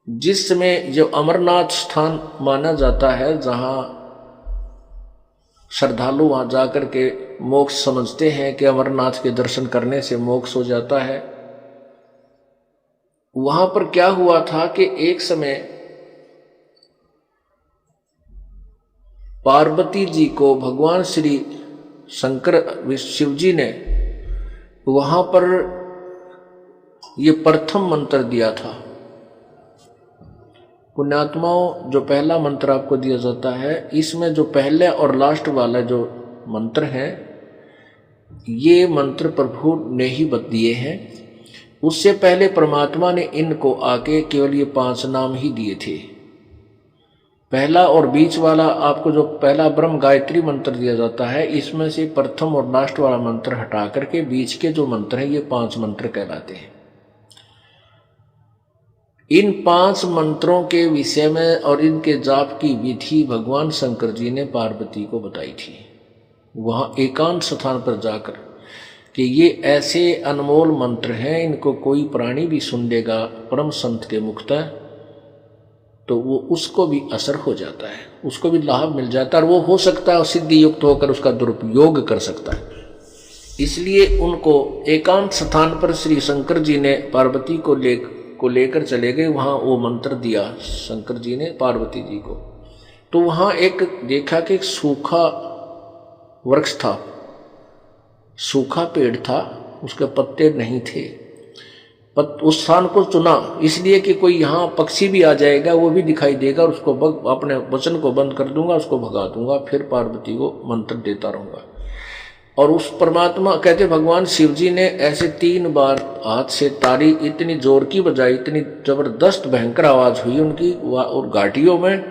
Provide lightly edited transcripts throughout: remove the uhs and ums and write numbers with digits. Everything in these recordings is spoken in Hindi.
जिस समय जो अमरनाथ स्थान माना जाता है, जहां श्रद्धालु वहां जाकर के मोक्ष समझते हैं कि अमरनाथ के दर्शन करने से मोक्ष हो जाता है, वहां पर क्या हुआ था कि एक समय पार्वती जी को भगवान श्री शंकर शिव जी ने वहां पर ये प्रथम मंत्र दिया था। पुण्यात्माओं, जो पहला मंत्र आपको दिया जाता है, इसमें जो पहले और लास्ट वाला जो मंत्र है, ये मंत्र प्रभु ने ही दिए हैं। उससे पहले परमात्मा ने इनको आके केवल ये 5 नाम ही दिए थे। पहला और बीच वाला आपको जो पहला ब्रह्म गायत्री मंत्र दिया जाता है, इसमें से प्रथम और लास्ट वाला मंत्र हटा करके बीच के जो मंत्र हैं, ये 5 मंत्र कहलाते हैं। इन 5 मंत्रों के विषय में और इनके जाप की विधि भगवान शंकर जी ने पार्वती को बताई थी, वहां एकांत स्थान पर जाकर, कि ये ऐसे अनमोल मंत्र हैं, इनको कोई प्राणी भी सुन लेगा परम संत के मुख, तो वो उसको भी असर हो जाता है, उसको भी लाभ मिल जाता है, और वो हो सकता है सिद्धि युक्त होकर उसका दुरुपयोग कर सकता है। इसलिए उनको एकांत स्थान पर श्री शंकर जी ने पार्वती को लेकर चले गए, वहां वो मंत्र दिया शंकर जी ने पार्वती जी को। तो वहां एक देखा कि एक सूखा वृक्ष था, सूखा पेड़ था, उसके पत्ते नहीं थे। उस स्थान को चुना इसलिए कि कोई यहाँ पक्षी भी आ जाएगा, वो भी दिखाई देगा, और उसको अपने वचन को बंद कर दूंगा, उसको भगा दूंगा, फिर पार्वती को मंत्र देता रहूंगा। और उस परमात्मा कहते भगवान शिव जी ने ऐसे 3 बार हाथ से ताली इतनी जोर की बजाई, इतनी जबरदस्त भयंकर आवाज हुई उनकी और घाटियों में,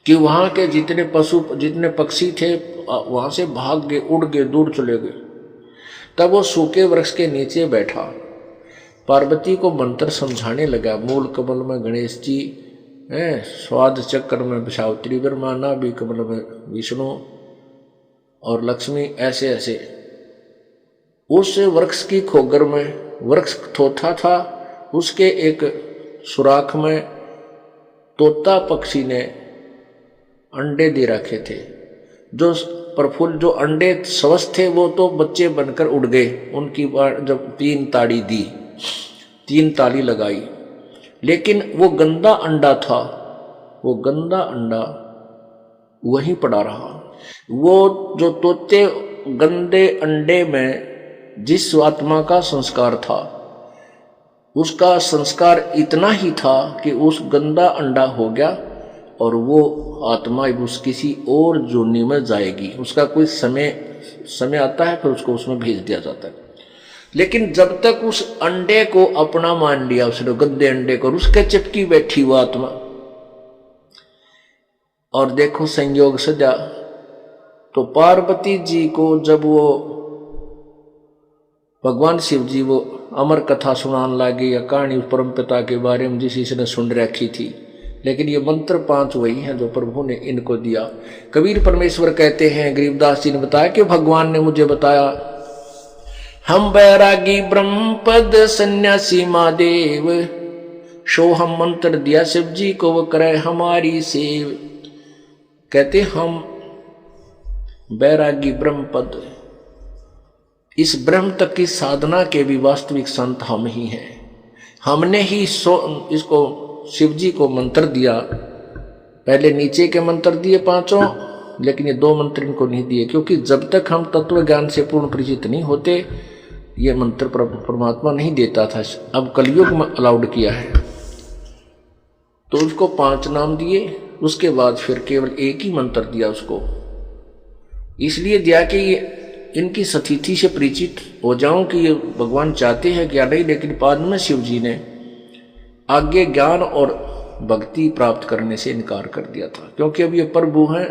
कि वहां के जितने पशु जितने पक्षी थे वहां से भाग गए, उड़ गए, दूर चले गए। तब वो सूखे वृक्ष के नीचे बैठा, पार्वती को मंत्र समझाने लगा। मूल कमल में गणेश जी हैं, स्वाद चक्र में विषावत्री ब्रह्मा, नाभि कमल में विष्णु और लक्ष्मी, ऐसे ऐसे। उस वृक्ष की खोगर में वृक्ष थोथा था, उसके एक सुराख में तोता पक्षी ने अंडे दे रखे थे। जो प्रफुल्ल जो अंडे स्वस्थ थे वो तो बच्चे बनकर उड़ गए। उनकी जब 3 ताड़ी दी, 3 ताली लगाई, लेकिन वो गंदा अंडा था, वो गंदा अंडा वहीं पड़ा रहा। वो जो तोते गंदे अंडे में जिस आत्मा का संस्कार था, उसका संस्कार इतना ही था कि उस गंदा अंडा हो गया, और वो आत्मा उस किसी और जोनी में जाएगी। उसका कोई समय आता है, फिर उसको उसमें भेज दिया जाता है। लेकिन जब तक उस अंडे को अपना मान लिया उसने, गंदे अंडे को, उसके चिपकी बैठी वो आत्मा। और देखो संयोग सजा, तो पार्वती जी को जब वो भगवान शिव जी वो अमर कथा सुनाने लगे, या कहानी उस परम पिता के बारे में जिस इसने सुन रखी थी, लेकिन ये मंत्र 5 वही हैं जो प्रभु ने इनको दिया। कबीर परमेश्वर कहते हैं, गरीबदास जी ने बताया कि भगवान ने मुझे बताया, हम बैरागी ब्रह्मपद सन्यासी महादेव, शो हम मंत्र दिया शिव जी को, वो करे हमारी सेव। कहते हम बैरागी ब्रह्मपद, इस ब्रह्म तक की साधना के भी वास्तविक संत हम ही हैं। हमने ही इसको शिव जी को मंत्र दिया। पहले नीचे के मंत्र दिए 5, लेकिन ये 2 मंत्र इनको नहीं दिए, क्योंकि जब तक हम तत्व ज्ञान से पूर्ण परिचित नहीं होते, ये मंत्र परमात्मा नहीं देता था। अब कलयुग में अलाउड किया है, तो उसको 5 नाम दिए। उसके बाद फिर केवल एक ही मंत्र दिया उसको, इसलिए दिया कि ये इनकी स्थिति से परिचित हो जाऊं कि ये भगवान चाहते हैं क्या नहीं। लेकिन बाद में शिव जी ने आगे ज्ञान और भक्ति प्राप्त करने से इनकार कर दिया था, क्योंकि अब ये प्रभु हैं,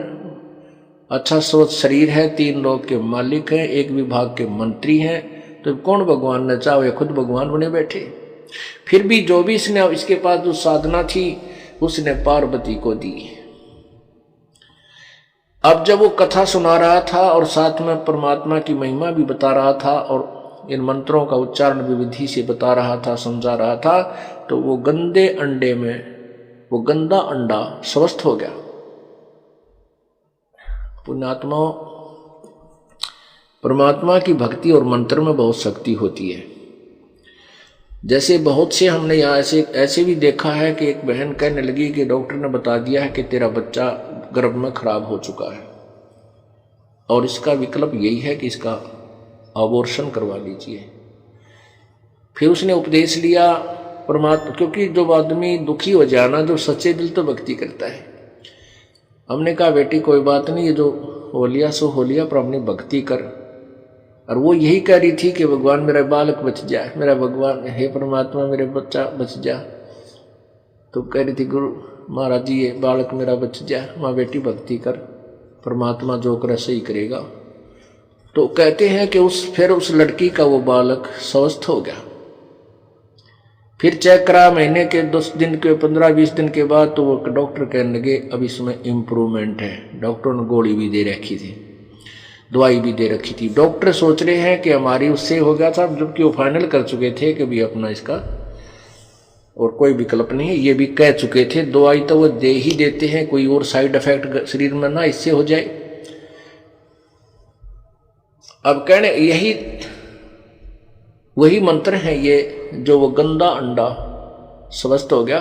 अच्छा स्वस्थ शरीर है, 3 लोक के मालिक हैं, 1 विभाग के मंत्री हैं, तो कौन भगवान न चाहे, खुद भगवान बने बैठे। फिर भी जो भी इसके पास जो साधना थी उसने पार्वती को दी। अब जब वो कथा सुना रहा था और साथ में परमात्मा की महिमा भी बता रहा था और इन मंत्रों का उच्चारण भी विधि से बता रहा था, समझा रहा था, तो वो गंदे अंडे में वो गंदा अंडा स्वस्थ हो गया। पुण्यात्मा, परमात्मा की भक्ति और मंत्र में बहुत शक्ति होती है। जैसे बहुत से हमने यहाँ ऐसे भी देखा है कि एक बहन कहने लगी कि डॉक्टर ने बता दिया है कि तेरा बच्चा गर्भ में खराब हो चुका है और इसका विकल्प यही है कि इसका अबॉर्शन करवा लीजिए। फिर उसने उपदेश लिया परमात्मा, क्योंकि जो आदमी दुखी हो जाना, जो सच्चे दिल तो भक्ति करता है। हमने कहा बेटी कोई बात नहीं, ये जो हो लिया सो हो लिया, पर अपनी भक्ति कर। और वो यही कह रही थी कि भगवान मेरा बालक बच जाए, मेरा भगवान, हे परमात्मा मेरे बच्चा बच जा। तो कह रही थी गुरु महाराज जी ये बालक मेरा बच जाए। माँ बेटी भक्ति कर, परमात्मा जो करे सही करेगा। तो कहते हैं कि फिर उस लड़की का वो बालक स्वस्थ हो गया। फिर चेक करा महीने के 10 दिन के 15-20 दिन के बाद, तो वो डॉक्टर कहने लगे अब इसमें इम्प्रूवमेंट है। डॉक्टर ने गोली भी दे रखी थी, दवाई भी दे रखी थी। डॉक्टर सोच रहे हैं कि हमारी उससे हो गया था, जबकि वो फाइनल कर चुके थे कि भी अपना इसका और कोई विकल्प नहीं है। ये भी कह चुके थे दवाई तो वो दे ही देते हैं, कोई और साइड इफेक्ट शरीर में ना इससे हो जाए। अब कहने यही वही मंत्र है ये, जो वो गंदा अंडा स्वस्थ हो गया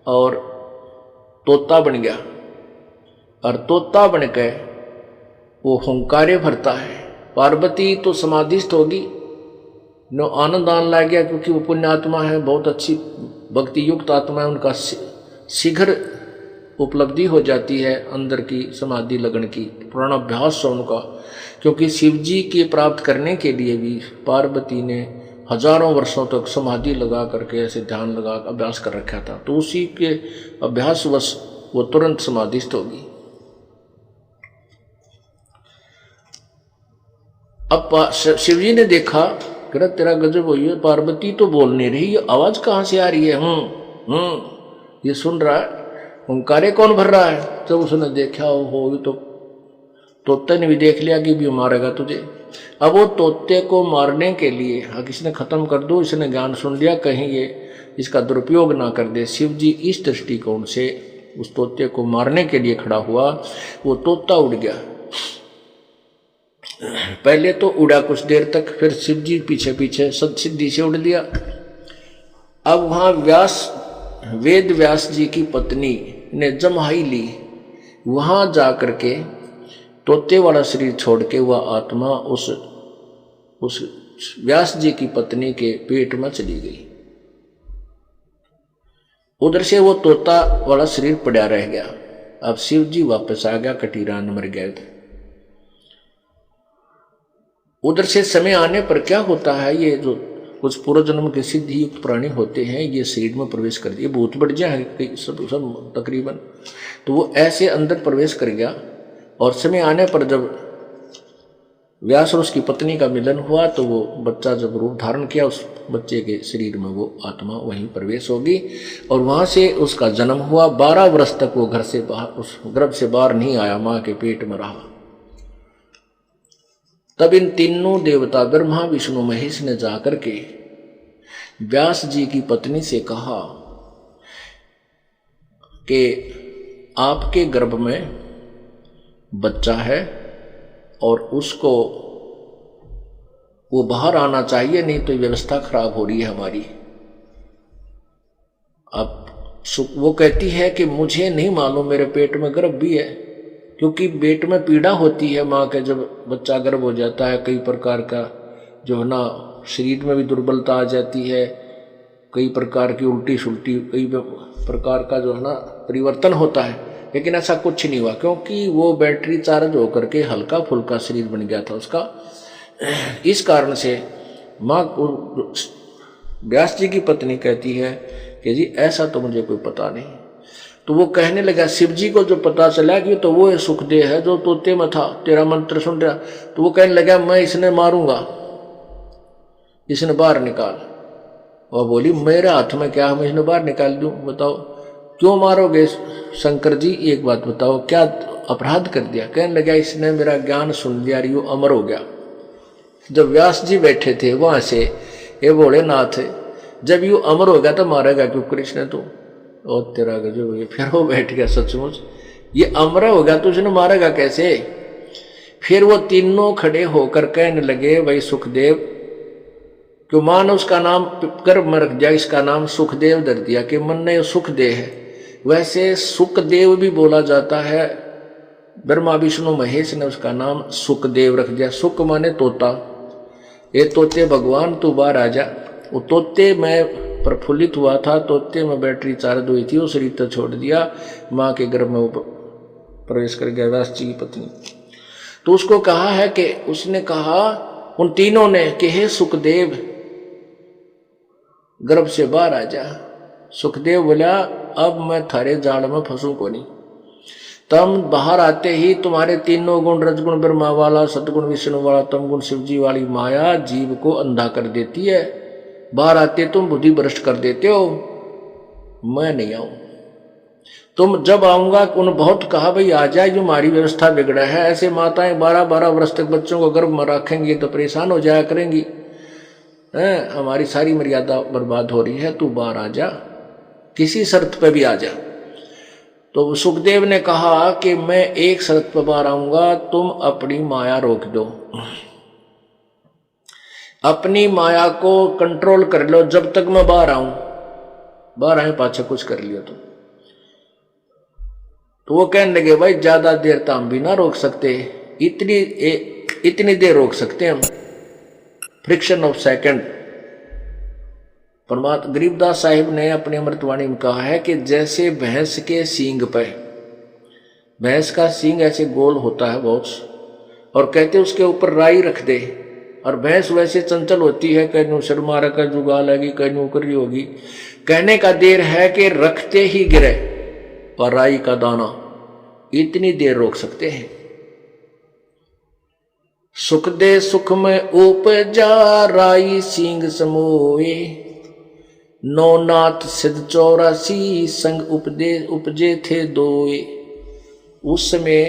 और तोता बन गया। और तोता बन के वो हुंकारे भरता है। पार्वती तो समाधिस्थ होगी, नो आनंद आने लग गया, क्योंकि वो पुण्यात्मा है, बहुत अच्छी भक्ति युक्त आत्मा है। उनका शीघ्र उपलब्धि हो जाती है अंदर की समाधि लगन की, प्राणाभ्यास से उनका। क्योंकि शिव जी के प्राप्त करने के लिए भी पार्वती ने हजारों वर्षों तक समाधि लगा करके ऐसे ध्यान लगा अभ्यास कर रखा था। तो उसी के अभ्यासवश वो तुरंत समाधिस्थ होगी। अब शिवजी ने देखा कि तेरा गजब हुई है, पार्वती तो बोल नहीं रही, ये आवाज कहाँ से आ रही है? ये सुन रहा है, हुंकारे कौन भर रहा है? जब उसने देखा हो तो तोते ने भी देख लिया कि भी मारेगा तुझे। अब वो तोते को मारने के लिए किसी ने खत्म कर दो, इसने ज्ञान सुन लिया, कहीं ये इसका दुरुपयोग ना कर दे। शिव जी इस दृष्टिकोण से उस तोते को मारने के लिए खड़ा हुआ। वो तोता उड़ गया, पहले तो उड़ा कुछ देर तक, फिर शिव जी पीछे पीछे सिद्धि से उड़ दिया। अब वहां वेद व्यास जी की पत्नी ने जम्हाई ली, वहां जाकर के तोते वाला शरीर छोड़ के वह आत्मा उस व्यास जी की पत्नी के पेट में चली गई। उधर से वो तोता वाला शरीर पड़ा रह गया। अब शिव जी वापस आ गया, कटीरान मर गए। उधर से समय आने पर क्या होता है, ये जो कुछ पूर्व जन्म के सिद्धि युक्त प्राणी होते हैं, ये शरीर में प्रवेश कर दिए, भूत बढ़िया है सब तकरीबन। तो वो ऐसे अंदर प्रवेश कर गया। और समय आने पर जब व्यास और उसकी पत्नी का मिलन हुआ, तो वो बच्चा जब रूप धारण किया, उस बच्चे के शरीर में वो आत्मा वहीं प्रवेश होगी और वहां से उसका जन्म हुआ। 12 वर्ष तक वो घर से बाहर, उस गर्भ से बाहर नहीं आया, मां के पेट में रहा। तब इन तीनों देवता ब्रह्मा विष्णु महेश ने जाकर के व्यास जी की पत्नी से कहा कि आपके गर्भ में बच्चा है और उसको वो बाहर आना चाहिए, नहीं तो व्यवस्था खराब हो रही है हमारी। अब वो कहती है कि मुझे नहीं मालूम, मेरे पेट में गर्भ भी है, क्योंकि पेट में पीड़ा होती है माँ के, जब बच्चा गर्भ हो जाता है, कई प्रकार का जो है ना शरीर में भी दुर्बलता आ जाती है, कई प्रकार की उल्टी सुल्टी, कई प्रकार का जो है ना परिवर्तन होता है। लेकिन ऐसा कुछ नहीं हुआ, क्योंकि वो बैटरी चार्ज होकर के हल्का फुल्का शरीर बन गया था उसका। इस कारण से माँ व्यास जी की पत्नी कहती है कि जी ऐसा तो मुझे कोई पता नहीं। तो वो कहने लगा, शिव जी को जो पता चला कि तो वो सुखदेव है जो तोते में था, तेरा मंत्र सुन रहा, तो वो कहने लगा मैं इसने मारूंगा, इसने बाहर निकाल। और बोली मेरे हाथ में क्या, मैं इसने बाहर निकाल दूं? बताओ क्यों मारोगे शंकर जी, एक बात बताओ, क्या अपराध कर दिया? कहने लगा इसने मेरा ज्ञान सुन लिया, रियो अमर हो गया। जब व्यास जी बैठे थे वहां से ये भोलेनाथ जब यू अमर हो गया तो मारेगा क्यों कृष्ण तो, और तेरा जो ये फिर वो बैठ गया सचमुच, ये अमर हो गया तो उसने मारेगा कैसे। फिर वो तीनों खड़े होकर कहने लगे, भाई सुखदेव, क्यों मान उसका नाम गर्भ में रख दिया, इसका नाम सुखदेव धर दिया कि मन ने सुखदेव है। वैसे सुखदेव भी बोला जाता है, ब्रह्मा विष्णु महेश ने उसका नाम सुखदेव रख दिया। सुख माने तोता, ये तोते भगवान तू बाहर आ जा। वो तोते में प्रफुल्लित हुआ था, तोते में बैटरी चार्ज हुई थी, उस रीत छोड़ दिया, माँ के गर्भ में वो प्रवेश कर गया व्यास जी की पत्नी। तो उसको कहा है कि उसने कहा उन तीनों ने कि हे सुखदेव गर्भ से बाहर आ जा। सुखदेव बोला अब मैं थारे जाल में फंसू को नहीं। तम बाहर आते ही तुम्हारे तीनों गुण, रजगुण ब्रह्मा वाला, सतगुण विष्णु वाला, तम गुण शिवजी वाली माया जीव को अंधा कर देती है। बाहर आते तुम बुद्धि भ्रष्ट कर देते हो, मैं नहीं आऊं। तुम जब आऊंगा उन बहुत कहा भाई आ जाए, जो हमारी व्यवस्था बिगड़ा है, ऐसे माताएं 12-12 वर्ष तक बच्चों को गर्भ में रखेंगी तो परेशान हो जाया करेंगी, हमारी सारी मर्यादा बर्बाद हो रही है, तू बाहर आ जा, किसी शर्त पे भी आ जा। तो सुखदेव ने कहा कि मैं एक शर्त पर बाहर आऊंगा, तुम अपनी माया रोक दो, अपनी माया को कंट्रोल कर लो जब तक मैं बाहर आऊं। बाहर आए पाछे कुछ कर लियो तो वो कहने लगे भाई ज्यादा देर तो हम भी ना रोक सकते, इतनी देर रोक सकते हम, फ्रिक्शन ऑफ सेकंड। परमात्मा गरीबदास साहिब ने अपनी अमृतवाणी में कहा है कि जैसे भैंस के सींग पे, भैंस का सींग ऐसे गोल होता है बहुत, और कहते उसके ऊपर राई रख दे, और भैंस वैसे चंचल होती है, कहीं शर्मा रखा जुगा लगी, कहीं कर रही होगी। कहने का देर है कि रखते ही गिरे और राई का दाना, इतनी देर रोक सकते हैं। सुख दे सुख में उपजा राई सींग समोए, नौनाथ सिद्ध 84 संग उपजे थे दोए। उस समय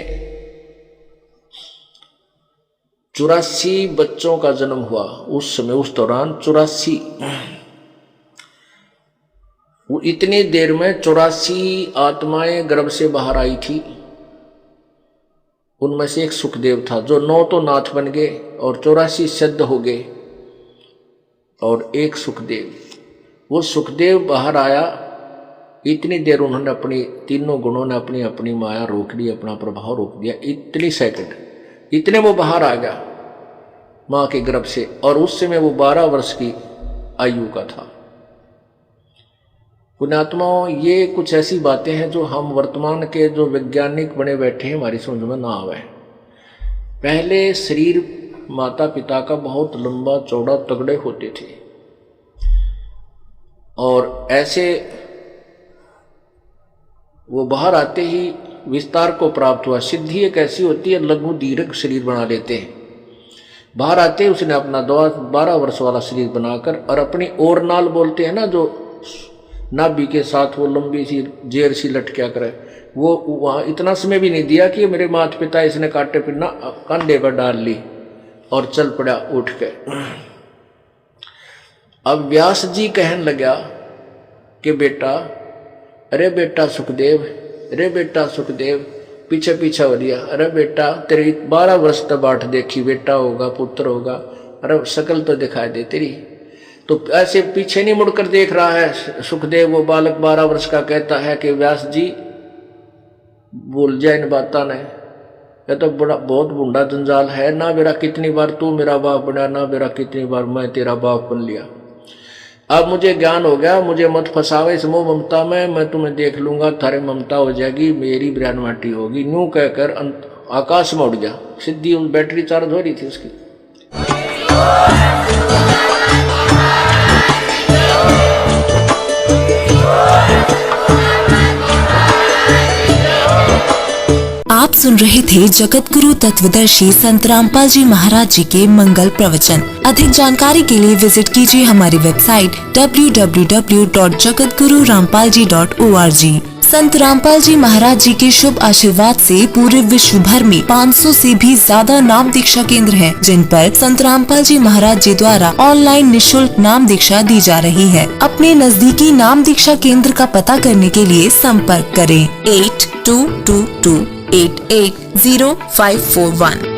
84 बच्चों का जन्म हुआ। उस समय उस दौरान 84, वो इतनी देर में 84 आत्माएं गर्भ से बाहर आई थी। उनमें से एक सुखदेव था, जो 9 तो नाथ बन गए और 84 सिद्ध हो गए, और एक सुखदेव, वो सुखदेव बाहर आया। इतनी देर उन्होंने अपनी तीनों गुणों ने अपनी अपनी माया रोक ली, अपना प्रभाव रोक दिया, इतनी सेकंड, इतने वो बाहर आ गया मां के गर्भ से, और उस समय वो 12 वर्ष की आयु का था। पुण्यात्माओं, ये कुछ ऐसी बातें हैं जो हम वर्तमान के जो वैज्ञानिक बने बैठे हैं हमारी समझ में ना आवे। पहले शरीर माता पिता का बहुत लंबा चौड़ा तगड़े होते थे, और ऐसे वो बाहर आते ही विस्तार को प्राप्त हुआ। सिद्धि एक ऐसी होती है, लघु दीर्घ शरीर बना लेते हैं। बाहर आते उसने अपना 12 वर्ष वाला शरीर बनाकर, और अपनी ओर नाल बोलते हैं ना, जो नाभि के साथ वो लंबी सी जेर सी लटकिया करे, वो वहां इतना समय भी नहीं दिया कि मेरे माता पिता इसने काटे पिना कंधे पर डाल ली और चल पड़ा उठ के। अब व्यास जी कहने लगा कि बेटा, अरे बेटा सुखदेव, अरे बेटा सुखदेव, पीछे पीछे हो दिया, अरे बेटा तेरी 12 वर्ष तक बाट देखी, बेटा होगा पुत्र होगा, अरे शकल तो दिखाई दे तेरी। तो ऐसे पीछे नहीं मुड़कर देख रहा है सुखदेव। वो बालक 12 वर्ष का कहता है कि व्यास जी भूल जाए इन बातों ने, यह तो बड़ा बहुत बूढ़ा जंजाल है ना। मेरा कितनी बार तू मेरा बाप बना, ना मेरा कितनी बार मैं तेरा बाप बन लिया। अब मुझे ज्ञान हो गया, मुझे मत फंसावे इस मोह ममता में, मैं तुम्हें देख लूंगा, थारे ममता हो जाएगी, मेरी ब्रह्म माटी होगी। न्यू कहकर आकाश में उड़ गया। सिद्धि बैटरी चार्ज हो रही थी उसकी। आप सुन रहे थे जगत गुरु तत्वदर्शी संत रामपाल जी महाराज जी के मंगल प्रवचन। अधिक जानकारी के लिए विजिट कीजिए हमारी वेबसाइट www.jagatgururampalji.org। संत रामपाल जी महाराज जी के शुभ आशीर्वाद से पूरे विश्व भर में 500 से भी ज्यादा नाम दीक्षा केंद्र हैं, जिन पर संत रामपाल जी महाराज जी द्वारा ऑनलाइन निशुल्क नाम दीक्षा दी जा रही है। अपने नजदीकी नाम दीक्षा केंद्र का पता करने के लिए संपर्क करें 8222880541।